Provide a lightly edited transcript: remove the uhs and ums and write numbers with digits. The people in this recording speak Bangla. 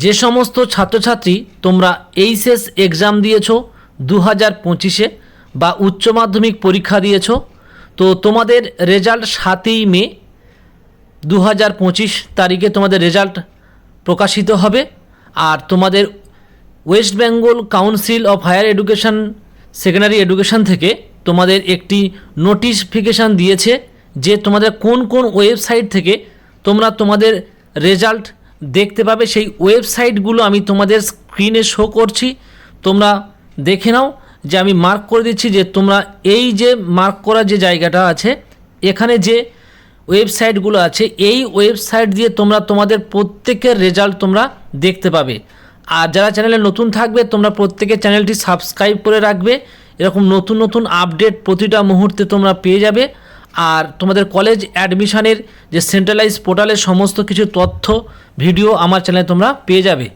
যে সমস্ত ছাত্রছাত্রী তোমরা এইচএস এক্সাম দিয়েছো 2025-এ বা উচ্চ মাধ্যমিক পরীক্ষা দিয়েছো, তো তোমাদের রেজাল্ট 7ই মে 2025 তারিখে তোমাদের রেজাল্ট প্রকাশিত হবে। আর তোমাদের West Bengal Council of Higher Education Secondary Education থেকে তোমাদের একটি নোটিফিকেশান দিয়েছে যে তোমাদের কোন কোন ওয়েবসাইট থেকে তোমরা তোমাদের রেজাল্ট দেখতে পাবে। সেই ওয়েবসাইটগুলো আমি তোমাদের স্ক্রিনে শো করছি, তোমরা দেখে নাও। যে আমি মার্ক করে দিচ্ছি যে তোমরা এই যে মার্ক করা যে জায়গাটা আছে, এখানে যে ওয়েবসাইটগুলো আছে, এই ওয়েবসাইট দিয়ে তোমরা তোমাদের প্রত্যেকের রেজাল্ট তোমরা দেখতে পাবে। আর যারা চ্যানেলে নতুন থাকবে তোমরা প্রত্যেকে চ্যানেলটি সাবস্ক্রাইব করে রাখবে, এরকম নতুন নতুন আপডেট প্রতিটা মুহূর্তে তোমরা পেয়ে যাবে। আর তোমাদের কলেজ অ্যাডমিশনের যে সেন্ট্রালাইজ পোর্টালের সমস্ত কিছু তথ্য ভিডিও আমার চ্যানেলে তোমরা পেয়ে যাবে।